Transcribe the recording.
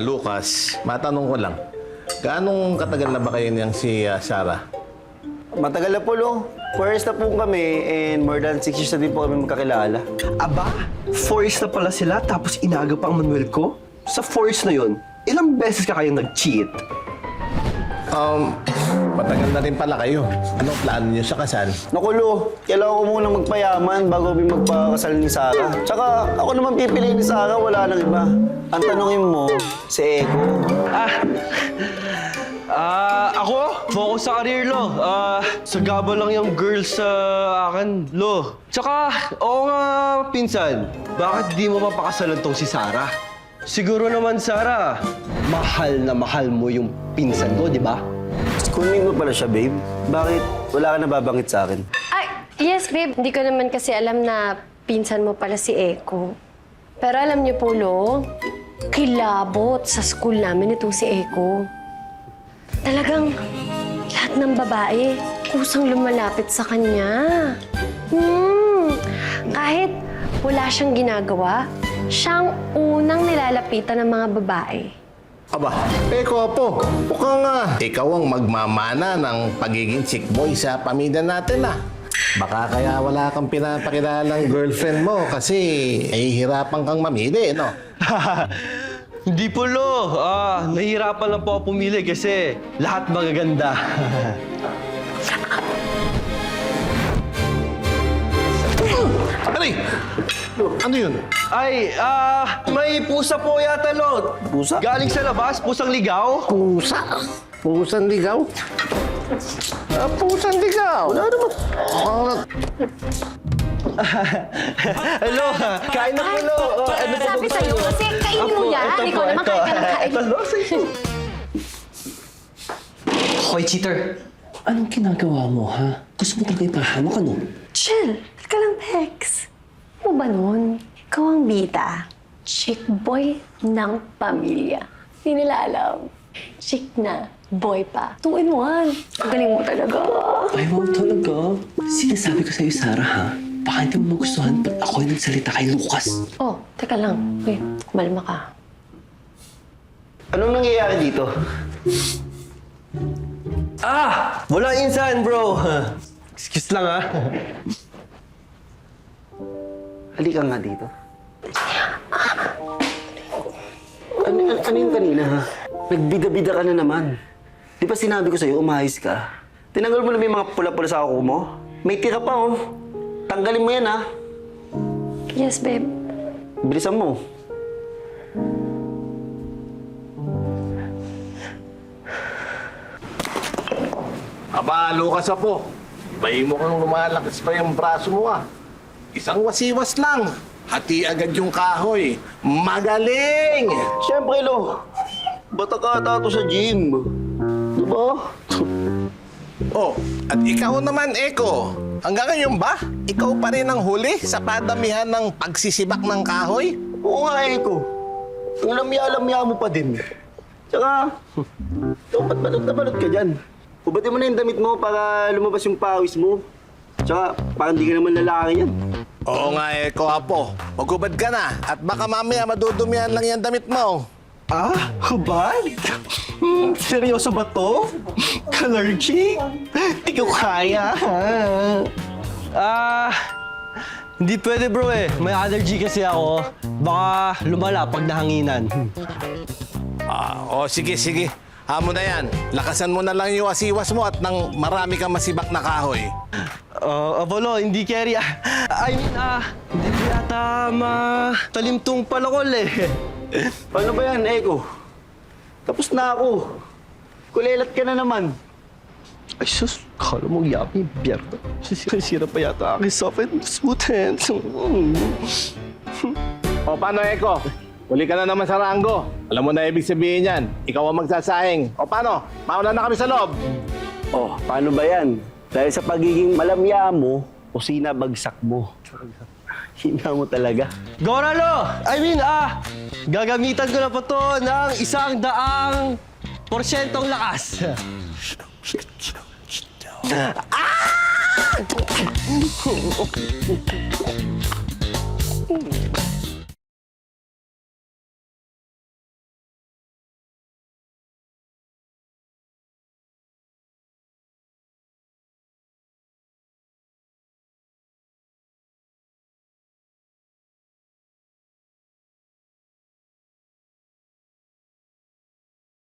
Lucas, matanong ko lang. Gaanong katagal na ba kayo niyang si Sarah? Matagal na po, Lo. 4 years na po kami and more than 6 years na din po kami magkakilala. Aba, 4 years na pala sila tapos inaga pa ang Manuel ko? Sa 4 years na yun, ilang beses ka kayong nag-cheat? Matagal na rin pala kayo. Anong plano niyo sa kasal? Naku, Lo, kailangan ko muna magpayaman bago kami magpakasal ni Sarah. Tsaka ako naman pipiliin ni Sarah, wala nang iba. Ang tanongin mo, si Eko. Ako? Focus sa career, Lo. Sagaba lang yung girls sa akin, Lo. Tsaka, oo nga, pinsan. Bakit di mo mapakasalan tong si Sarah? Siguro naman, Sarah, mahal na mahal mo yung pinsan ko, di ba? Schoolmate mo pala siya, babe. Bakit wala ka nababangit sa akin? Ay, yes, babe. Hindi ko naman kasi alam na pinsan mo pala si Eko. Pero alam niyo po, Lo, kilabot sa school namin itong si Eko. Talagang lahat ng babae kusang lumalapit sa kanya. Kahit wala siyang ginagawa, siyang unang nilalapitan ng mga babae. Aba, Eko po, mukhang ikaw ang magmamana ng pagiging chick boy sa pamilya natin Baka kaya wala kang pinapakilalang girlfriend mo kasi nahihirapan kang mamili, no? Hindi po, Lo. Nahihirapan lang po ako pumili kasi lahat magaganda. Aray! Ano yun? Ay, may pusa po yata, Lo. Pusa? Galing sa labas, pusang ligaw. Pusa? Pusang ligaw? Pusang ligaw? Wala naman. Hello, kain na po, Lo. Ano po Sabi ba sa'yo tayo? kasi kainin mo yan. Ikaw naman kain ka ng kain. Ito, Lo, sa'yo. Hoy, cheater! Anong ginagawa mo, ha? Gusto mo talaga ipahamak, ano? Chill. Teka lang, Tex. Ano ba nun? Ikaw ang bida. Chick boy ng pamilya. Hindi nila alam. Chick na, boy pa. 2 in 1. Ang galing mo talaga. Ay, wow, talaga. Sinasabi ko sa'yo, Sarah, ha? Baka hindi mo magustuhan pag ako yung nagsalita kay Lucas. Oh, teka lang. Uy, kumalma ka. Anong nangyayari dito? Wala insan, bro. Excuse lang, ha? Halika nga dito. Ano yung kanina, ha? Nagbida-bida ka na naman. Di ba sinabi ko sa'yo, umayos ka? Tinanggal mo na yung mga pula-pula sa kuko mo? May tira pa, oh. Tanggalin mo yan, ha? Yes, babe. Bilisan mo. Aba, Lucas po. Bay mo kang lumalakas pa yung braso mo Isang wasiwas lang. Hati agad yung kahoy. Magaling! Siyempre, Lo. Bata ka ata to sa gym. Diba? Oh, at ikaw naman, Eko. Hanggang ngayon ba? Ikaw pa rin ang huli sa padamihan ng pagsisibak ng kahoy? Oo nga, Eko. Ang lamya-lamya mo pa din. Tsaka, ba't balot na balot ka dyan? Hubatin mo na yung damit mo para lumabas yung pawis mo. Tsaka, parang di ka naman lalaki yan. Oo nga, Eko, apo. Magubad ka na at baka mamaya madudumihan lang yung damit mo. Hubad? Seryoso ba to? Allergic? Di ko kaya, ha? Hindi pwede, bro, eh. May allergy kasi ako. Baka lumala pag nahanginan. Sige, sige. Hamo na yan. Lakasan mo na lang yung asiwas mo at nang marami kang masibak na kahoy. Apollo, hindi carry. Hindi ko yata matalimtong palakol, eh. Paano ba yan, Eko? Tapos na ako. Kulelat ka na naman. Ay, sus. Kala mo yapi, biyerda. Sira pa yata aking soft and smooth hands. O, paano, Eko? Uli ka na naman sa ranggo. Alam mo na ibig sabihin yan. Ikaw ang magsasahing. O, paano? Mauna na kami sa loob. Oh, paano ba yan? Dahil sa pagiging malamya mo, o sinabagsak mo. Hina mo talaga. Goralo! Gagamitan ko na po to ng 100% lakas.